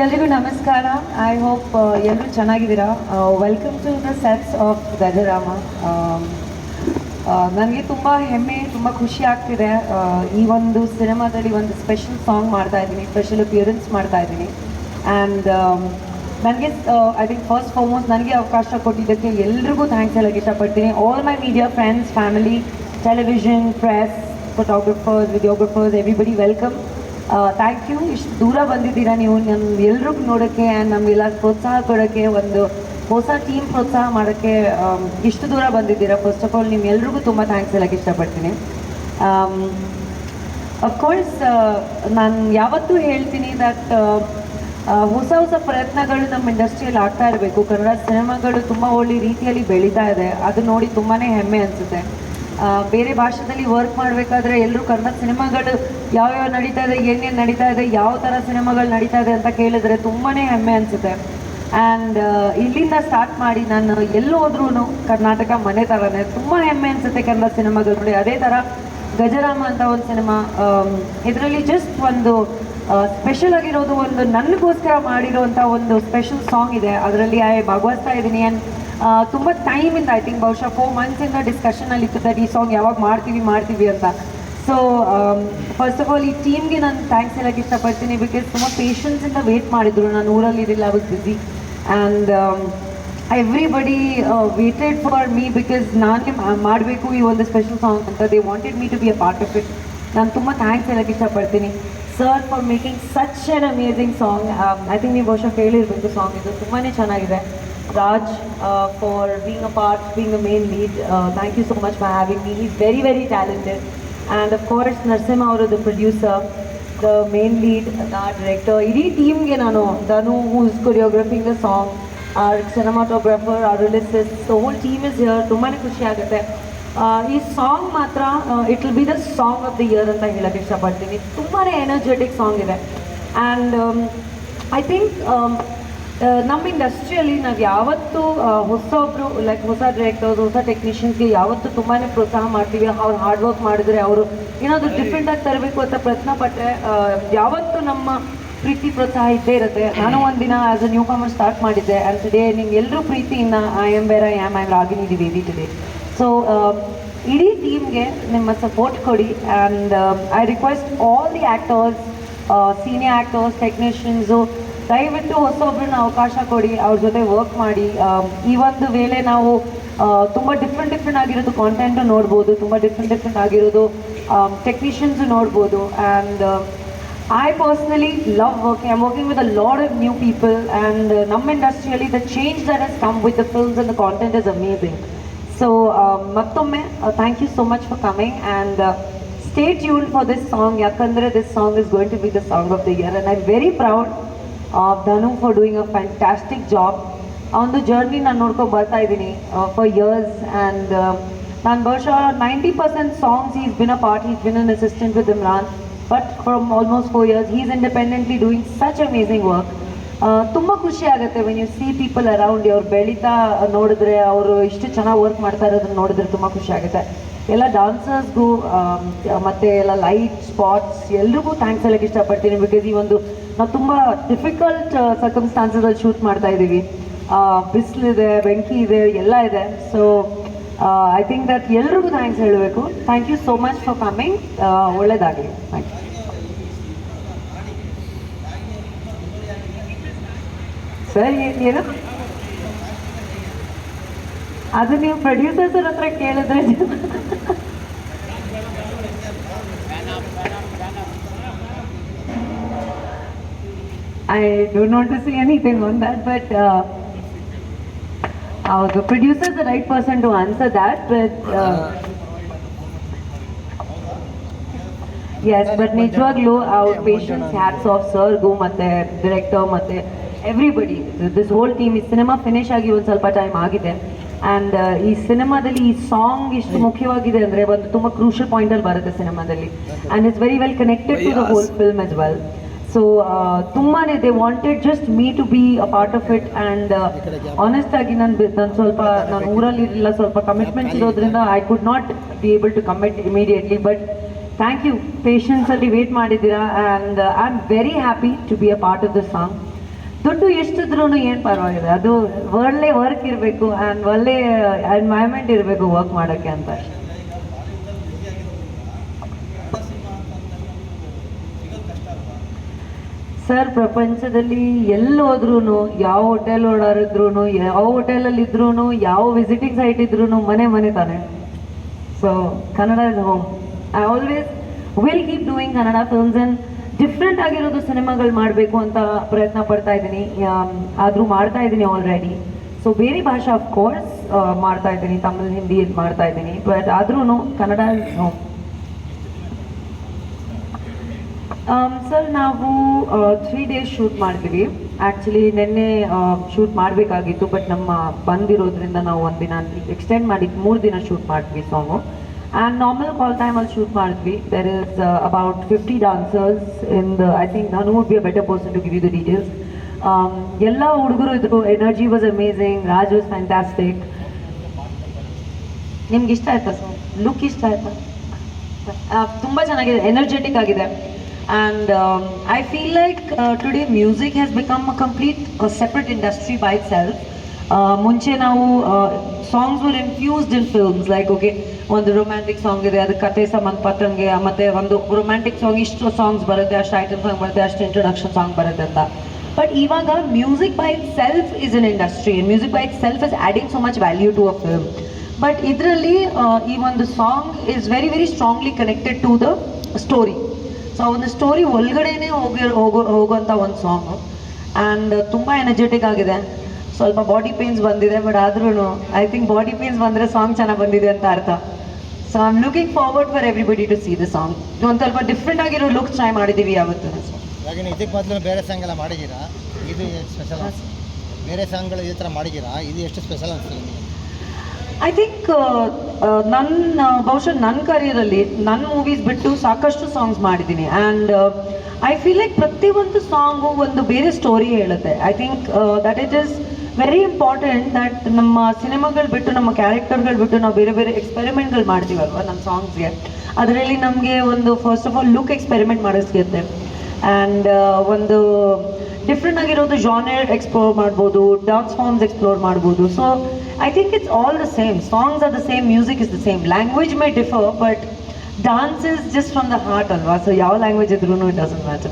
ಎಲ್ರಿಗೂ ನಮಸ್ಕಾರ. I hope ಎಲ್ಲರೂ ಚೆನ್ನಾಗಿದ್ದೀರಾ. Welcome to the sets of Gajarama. ನನಗೆ ತುಂಬ ಹೆಮ್ಮೆ, ತುಂಬ ಖುಷಿ ಆಗ್ತಿದೆ. ಈ ಒಂದು ಸಿನಿಮಾದಲ್ಲಿ ಒಂದು ಸ್ಪೆಷಲ್ ಸಾಂಗ್ ಮಾಡ್ತಾ ಇದ್ದೀನಿ, ಸ್ಪೆಷಲ್ ಅಪಿಯರೆನ್ಸ್ ಮಾಡ್ತಾ ಇದ್ದೀನಿ. ಆ್ಯಂಡ್ ನನಗೆ ಐ ಥಿಂಕ್ ಫಸ್ಟ್ ಫಾರ್ಮೋಸ್ಟ್ ನನಗೆ ಅವಕಾಶ ಕೊಟ್ಟಿದ್ದಕ್ಕೆ ಎಲ್ರಿಗೂ ಥ್ಯಾಂಕ್ಸ್ ಹೇಳೋಕ್ಕೆ ಇಷ್ಟಪಡ್ತೀನಿ. All my media friends, family, television, press, photographers, videographers, everybody welcome. Thank you. ಇಷ್ಟು ದೂರ ಬಂದಿದ್ದೀರಾ ನೀವು ನಮ್ಮ ಎಲ್ರಿಗೂ ನೋಡೋಕ್ಕೆ ಆ್ಯಂಡ್ ನಮಗೆಲ್ಲ ಪ್ರೋತ್ಸಾಹ ಕೊಡೋಕ್ಕೆ, ಒಂದು ಹೊಸ ಟೀಮ್ ಪ್ರೋತ್ಸಾಹ ಮಾಡೋಕ್ಕೆ ಇಷ್ಟು ದೂರ ಬಂದಿದ್ದೀರಾ. ಫಸ್ಟ್ ಆಫ್ ಆಲ್ ನಿಮ್ಮೆಲ್ರಿಗೂ ತುಂಬ ಥ್ಯಾಂಕ್ಸ್ ಹೇಳೋಕ್ಕೆ ಇಷ್ಟಪಡ್ತೀನಿ. ಅಫ್ಕೋರ್ಸ್ ನಾನು ಯಾವತ್ತೂ ಹೇಳ್ತೀನಿ ದಟ್ ಹೊಸ ಹೊಸ ಪ್ರಯತ್ನಗಳು ನಮ್ಮ ಇಂಡಸ್ಟ್ರಿಯಲ್ಲಿ ಆಗ್ತಾ ಇರಬೇಕು. ಕನ್ನಡ ಸಿನಿಮಾಗಳು ತುಂಬ ಒಳ್ಳೆ ರೀತಿಯಲ್ಲಿ ಬೆಳೀತಾ ಇದೆ. ಅದು ನೋಡಿ ತುಂಬಾ ಹೆಮ್ಮೆ ಅನಿಸುತ್ತೆ. ಬೇರೆ ಭಾಷೆಯಲ್ಲಿ ವರ್ಕ್ ಮಾಡಬೇಕಾದ್ರೆ ಎಲ್ಲರೂ ಕನ್ನಡ ಸಿನಿಮಾಗಳು ಯಾವ್ಯಾವ ನಡೀತಾ ಇದೆ, ಏನೇನು ನಡೀತಾ ಇದೆ, ಯಾವ ಥರ ಸಿನಿಮಾಗಳು ನಡೀತಾ ಇದೆ ಅಂತ ಕೇಳಿದ್ರೆ ತುಂಬಾ ಹೆಮ್ಮೆ ಅನಿಸುತ್ತೆ. ಆ್ಯಂಡ್ ಇಲ್ಲಿಂದ ಸ್ಟಾರ್ಟ್ ಮಾಡಿ ನಾನು ಎಲ್ಲಿ ಹೋದ್ರೂ ಕರ್ನಾಟಕ ಮನೆ ಥರನೇ ತುಂಬ ಹೆಮ್ಮೆ ಅನಿಸುತ್ತೆ ಕನ್ನಡ ಸಿನಿಮಾಗಳು ನೋಡಿ. ಅದೇ ಥರ ಗಜರಾಮ ಅಂತ ಒಂದು ಸಿನಿಮಾ, ಇದರಲ್ಲಿ ಜಸ್ಟ್ ಒಂದು ಸ್ಪೆಷಲ್ ಆಗಿರೋದು, ಒಂದು ನನಗೋಸ್ಕರ ಮಾಡಿರೋಂಥ ಒಂದು ಸ್ಪೆಷಲ್ ಸಾಂಗ್ ಇದೆ. ಅದರಲ್ಲಿ ಭಾಗವಹಿಸ್ತಾ ಇದ್ದೀನಿ. ಆ್ಯಂಡ್ ತುಂಬ ಟೈಮಿಂದ, ಐ ಥಿಂಕ್ ಬಹುಶಃ 4 ಮಂತ್ಸಿಂದ ಡಿಸ್ಕಷನಲ್ಲಿ ಇತ್ತು ದಟ್ ಈ ಸಾಂಗ್ ಯಾವಾಗ ಮಾಡ್ತೀವಿ ಅಂತ. ಸೊ ಫಸ್ಟ್ ಆಫ್ ಆಲ್ ಈ ಟೀಮ್ಗೆ ನಾನು ಥ್ಯಾಂಕ್ಸ್ ಹೇಳೋಕ್ಕೆ ಇಷ್ಟಪಡ್ತೀನಿ. ಬಿಕಾಸ್ ತುಂಬ ಪೇಷನ್ಸಿಂದ ವೇಟ್ ಮಾಡಿದ್ರು. ನಾನು ಊರಲ್ಲಿ ಇರಲಿಲ್ಲ, I was busy. And everybody waited for me because ನಾನೇ ಮಾಡಬೇಕು ಈ ಒಂದು ಸ್ಪೆಷಲ್ ಸಾಂಗ್ ಅಂತ. They wanted me to be a part of it. ನಾನು ತುಂಬ ಥ್ಯಾಂಕ್ಸ್ ಹೇಳೋಕ್ಕೆ ಇಷ್ಟಪಡ್ತೀನಿ sir for making such an amazing song. I think ನೀವು ಬಹುಶಃ ಕೇಳಿರಬೇಕು ಸಾಂಗ್, ಇದು ತುಂಬಾ ಚೆನ್ನಾಗಿದೆ. Raj, for being a part, being the main lead. Thank you so much for having me. He's very, very talented. And of course, Narsimha Avaru, the producer, the main lead, the director. Idi team ge nanu, Danu, who's choreographing the song, our cinematographer, our lyricist, the whole team is here. Tumane khushi agutte. Ee song matra, it will be the song of the year anta ಹೇಳಕ್ಕೆ ಇಷ್ಟಪಡ್ತೀನಿ. ತುಂಬಾನೇ energetic song ಇದೆ. And I think ನಮ್ಮ ಇಂಡಸ್ಟ್ರಿಯಲ್ಲಿ ನಾವು ಯಾವತ್ತೂ ಹೊಸೊಬ್ರು like ಹೊಸ directors, ಹೊಸ ಟೆಕ್ನಿಷಿಯನ್ಸ್ಗೆ ಯಾವತ್ತೂ ತುಂಬಾ ಪ್ರೋತ್ಸಾಹ ಮಾಡ್ತೀವಿ. ಅವ್ರು ಹಾರ್ಡ್ ವರ್ಕ್ ಮಾಡಿದ್ರೆ, ಅವರು ಏನಾದರೂ ಡಿಫ್ರೆಂಟಾಗಿ ತರಬೇಕು ಅಂತ ಪ್ರಯತ್ನ ಪಟ್ಟರೆ ಯಾವತ್ತೂ ನಮ್ಮ ಪ್ರೀತಿ ಪ್ರೋತ್ಸಾಹ ಇದ್ದೇ ಇರುತ್ತೆ. ನಾನು ಒಂದಿನ ಆ್ಯಸ್ ಅ ನ್ಯೂ ಕಾಮರ್ ಸ್ಟಾರ್ಟ್ ಮಾಡಿದ್ದೆ. ಆ್ಯಂಡ್ ಟುಡೇ ನಿಮ್ಗೆ ಎಲ್ಲರೂ ಪ್ರೀತಿಯಿಂದ I am where I am ರಾಗಿನಿ Dwivedi today. So ಇಡೀ ಟೀಮ್ಗೆ ನಿಮ್ಮ ಸಪೋರ್ಟ್ ಕೊಡಿ. And I request all the actors, senior actors, technicians, ದಯವಿಟ್ಟು ಹೊಸೊಬ್ಬರನ್ನ ಅವಕಾಶ ಕೊಡಿ, ಅವ್ರ ಜೊತೆ ವರ್ಕ್ ಮಾಡಿ. ಈ ಒಂದು ವೇಳೆ ನಾವು ತುಂಬ ಡಿಫ್ರೆಂಟ್ ಆಗಿರೋದು ಕಾಂಟೆಂಟು ನೋಡ್ಬೋದು, ತುಂಬ ಡಿಫ್ರೆಂಟ್ ಆಗಿರೋದು ಟೆಕ್ನಿಷಿಯನ್ಸು ನೋಡ್ಬೋದು. And I personally love working. I am working with a lot of new people. And ನಮ್ಮ ಇಂಡಸ್ಟ್ರಿಯಲ್ಲಿ the change that has come with the films and the content is amazing. So ಮತ್ತೊಮ್ಮೆ thank you so much for coming. And stay tuned for this song, ಯಾಕಂದರೆ this song is going to be the song of the year. And I am very proud of Danu for doing a fantastic job. On the journey ನಾನು ನೋಡ್ಕೊಂಡು ಬರ್ತಾ ಇದ್ದೀನಿ for years. And ನಾನು ಬಹುಶಃ 90% songs he's been a part, he's been an assistant with Imran, but from almost 4 years he's independently doing such amazing work. ತುಂಬ ಖುಷಿ ಆಗುತ್ತೆ when you see people around you, ಅವ್ರು ಬೆಳೀತಾ ನೋಡಿದ್ರೆ, ಅವರು ಇಷ್ಟು ಚೆನ್ನಾಗಿ ವರ್ಕ್ ಮಾಡ್ತಾ ಇರೋದನ್ನ ನೋಡಿದ್ರೆ ತುಂಬ ಖುಷಿ ಆಗುತ್ತೆ. ಎಲ್ಲ ಡಾನ್ಸರ್ಸ್ಗೂ ಮತ್ತು ಎಲ್ಲ ಲೈಟ್ ಸ್ಪಾಟ್ಸ್ ಎಲ್ರಿಗೂ ಥ್ಯಾಂಕ್ಸ್ ಹೇಳೋಕ್ಕೆ ಇಷ್ಟಪಡ್ತೀನಿ. ಬಿಕಾಸ್ ಈ ಒಂದು ನಾವು ತುಂಬ ಡಿಫಿಕಲ್ಟ್ ಸರ್ಕಮ್ಸ್ಟಾನ್ಸಲ್ಲಿ ಶೂಟ್ ಮಾಡ್ತಾ ಇದ್ದೀವಿ. ಬಿಸಿಲಿದೆ, ಬೆಂಕಿ ಇದೆ, ಎಲ್ಲ ಇದೆ. ಸೊ ಐ ಥಿಂಕ್ ದಟ್ ಎಲ್ರಿಗೂ ಥ್ಯಾಂಕ್ಸ್ ಹೇಳಬೇಕು. Thank you so much for coming. ಒಳ್ಳೆಯದಾಗಲಿ. Thank you sir. ಏನು ಅದು ನೀವು ಪ್ರೊಡ್ಯೂಸರ್ಸ್ ಹತ್ರ ಕೇಳಿದ್ರೆ I don't want to say anything on that, but the producer is the right person to answer that. But yes, but nijwaglu our patience, hats off sir go matte director matte everybody, this whole team. Is cinema finish agi ಒಂದು ಸ್ವಲ್ಪ time ಆಗಿದೆ. And ಈ ಸಿನಿಮಾದಲ್ಲಿ ಈ song ಇಷ್ಟು ಮುಖ್ಯವಾಗಿದೆ ಅಂದರೆ ಒಂದು ತುಂಬ ಕ್ರೂಷಿಯಲ್ ಪಾಯಿಂಟಲ್ಲಿ ಬರುತ್ತೆ ಸಿನಿಮಾದಲ್ಲಿ. And it's very well connected to the whole film as well. So ತುಂಬಾ they wanted just me to be a part of it. And honest ಆಗಿ ನಾನು ಊರಲ್ಲಿ ಇರಲಿಲ್ಲ, ಸ್ವಲ್ಪ ಕಮಿಟ್ಮೆಂಟ್ಸ್ ಇರೋದ್ರಿಂದ I could not be able to commit immediately. But thank you ಪೇಷನ್ಸಲ್ಲಿ wait ಮಾಡಿದ್ದೀರಾ and I am very happy to be a part of the song. ದುಡ್ಡು ಎಷ್ಟಿದ್ರೂ ಏನು ಪರವಾಗಿಲ್ಲ, ಅದು ಒಳ್ಳೆ ವರ್ಕ್ ಇರಬೇಕು ಆ್ಯಂಡ್ ಒಳ್ಳೆ ಎನ್ವೈರ್ಮೆಂಟ್ ಇರಬೇಕು ವರ್ಕ್ ಮಾಡೋಕ್ಕೆ ಅಂತ. ಸರ್, ಪ್ರಪಂಚದಲ್ಲಿ ಎಲ್ಲಿ ಹೋದ್ರೂ, ಯಾವ ಹೋಟೆಲ್ ಓಡಾಡಿದ್ರು, ಯಾವ ಹೋಟೆಲಲ್ಲಿ ಇದ್ರೂ, ಯಾವ ವಿಸಿಟಿಂಗ್ ಸೈಟ್ ಇದ್ರೂ ಮನೆ ತಾನೆ. So Kannada is home. I always will keep doing Kannada films and different ಆಗಿರೋದು ಸಿನಿಮಾಗಳು ಮಾಡಬೇಕು ಅಂತ ಪ್ರಯತ್ನ ಪಡ್ತಾ ಇದ್ದೀನಿ. ಆದರೂ ಮಾಡ್ತಾ ಇದ್ದೀನಿ ಆಲ್ರೆಡಿ. ಸೊ ಬೇರೆ ಭಾಷೆ ಆಫ್ ಕೋರ್ಸ್ ಮಾಡ್ತಾ ಇದ್ದೀನಿ, ತಮಿಳ್ ಹಿಂದಿ ಮಾಡ್ತಾ ಇದ್ದೀನಿ, ಬಟ್ ಆದ್ರೂ ಕನ್ನಡ ಇಸ್ ಹೋಮ್. ಸರ್, ನಾವು 3 days ಶೂಟ್ ಮಾಡ್ತೀವಿ. ಆ್ಯಕ್ಚುಲಿ ನಿನ್ನೆ ಶೂಟ್ ಮಾಡಬೇಕಾಗಿತ್ತು, ಬಟ್ ನಮ್ಮ ಬಂದಿರೋದ್ರಿಂದ ನಾವು 1 ದಿನ ಎಕ್ಸ್ಟೆಂಡ್ ಮಾಡಿ 3 ದಿನ ಶೂಟ್ ಮಾಡ್ತೀವಿ ಸಾಂಗು. ಆ್ಯಂಡ್ ನಾರ್ಮಲ್ ಕಾಲ್ ಟೈಮಲ್ಲಿ ಶೂಟ್ ಮಾಡಿದ್ವಿ. There is about 50 dancers in the, I think ನಾನು would be a better person to give you the details. ಎಲ್ಲ ಹುಡುಗರು ಇದ್ರು, energy was amazing, Raj was fantastic. ನಿಮ್ಗೆ ಇಷ್ಟ ಆಯ್ತಾ ಸರ್? ಲುಕ್ ಇಷ್ಟ ಆಯ್ತಾ? ತುಂಬ ಚೆನ್ನಾಗಿದೆ, ಎನರ್ಜೆಟಿಕ್ ಆಗಿದೆ. And I feel like today music has become a complete separate industry by itself. ಮುಂಚೆ ನಾವು songs were infused in films, like okay, ಒಂದು ರೊಮ್ಯಾಂಟಿಕ್ ಸಾಂಗ್ ಇದೆ, ಅದು ಕತೆ ಸಂಬಂಧಪಟ್ಟಂಗೆ, ಮತ್ತೆ ಒಂದು ರೊಮ್ಯಾಂಟಿಕ್ ಸಾಂಗ್ ಇಷ್ಟು ಸಾಂಗ್ಸ್ ಬರುತ್ತೆ, ಅಷ್ಟು ಐಟಮ್ ಸಾಂಗ್ ಬರುತ್ತೆ, ಅಷ್ಟು ಇಂಟ್ರೊಡಕ್ಷನ್ ಸಾಂಗ್ ಬರುತ್ತೆ ಅಂತ. ಬಟ್ ಇವಾಗ music by it self is an industry, and music by itself is adding so much value to a film. But ಇದರಲ್ಲಿ ಈ ಒಂದು song is very very strongly connected to the story. So ಒಂದು story ಒಳಗಡೆನೇ ಹೋಗುವಂಥ ಒಂದು song. And ತುಂಬ energetic ಆಗಿದೆ. ಸ್ವಲ್ಪ ಬಾಡಿ ಪೇನ್ಸ್ ಬಂದಿದೆ, ಬಟ್ ಆದ್ರೂ ಐ ಥಿಂಕ್ ಬಾಡಿ ಪೇನ್ಸ್ ಬಂದರೆ ಸಾಂಗ್ ಚೆನ್ನಾಗಿ ಬಂದಿದೆ ಅಂತ ಅರ್ಥ. So I am looking forward for everybody to see the song. ಒಂದು ಸ್ವಲ್ಪ ಡಿಫ್ರೆಂಟ್ ಆಗಿರೋ ಲುಕ್ ಟ್ರೈ ಮಾಡಿದ್ದೀವಿ ಯಾವತ್ತೂ. ಇದಕ್ಕೆ ಮೊದಲು ಬೇರೆ ಸಾಂಗ್ ಎಲ್ಲ ಮಾಡಿದ್ದೀರಾ? ಇದು ಸ್ಪೆಷಲ್ ಬೇರೆ ಸಾಂಗ್ಗಳು ಈ ಥರ ಮಾಡಿದ್ದೀರಾ? ಇದು ಎಷ್ಟು ಸ್ಪೆಷಲ್ ಅನಿಸ್ತದೆ ನಿಮಗೆ? ಐ ಥಿಂಕ್ ಬಹುಶಃ ನನ್ನ ಕರಿಯರಲ್ಲಿ ನನ್ನ ಮೂವೀಸ್ ಬಿಟ್ಟು ಸಾಕಷ್ಟು ಸಾಂಗ್ಸ್ ಮಾಡಿದ್ದೀನಿ. ಆ್ಯಂಡ್ ಐ ಫೀಲ್ ಲೈಕ್ ಪ್ರತಿಯೊಂದು ಸಾಂಗು ಒಂದು ಬೇರೆ ಸ್ಟೋರಿ ಹೇಳುತ್ತೆ. I think that it is very important that ನಮ್ಮ ಸಿನಿಮಾಗಳು ಬಿಟ್ಟು, ನಮ್ಮ ಕ್ಯಾರೆಕ್ಟರ್ಗಳು ಬಿಟ್ಟು ನಾವು ಬೇರೆ ಬೇರೆ ಎಕ್ಸ್ಪೆರಿಮೆಂಟ್ಗಳು ಮಾಡ್ತೀವಲ್ವ ನಮ್ಮ ಸಾಂಗ್ಸ್ಗೆ. ಅದರಲ್ಲಿ ನಮಗೆ ಒಂದು first of all look experiment ಮಾಡಿಸ್ಗುತ್ತೆ. ಆ್ಯಂಡ್ ಒಂದು ಡಿಫ್ರೆಂಟ್ ಆಗಿರೋದು ಜಾನರ್ ಎಕ್ಸ್ಪ್ಲೋರ್ ಮಾಡ್ಬೋದು, ಡಾನ್ಸ್ ಫಾರ್ಮ್ಸ್ ಎಕ್ಸ್ಪ್ಲೋರ್ ಮಾಡ್ಬೋದು. So I think it's all the same. Songs are the same, music is the same. Language may differ, but dance is just from the heart alwa. So ಯಾವ language idrunu it doesn't matter.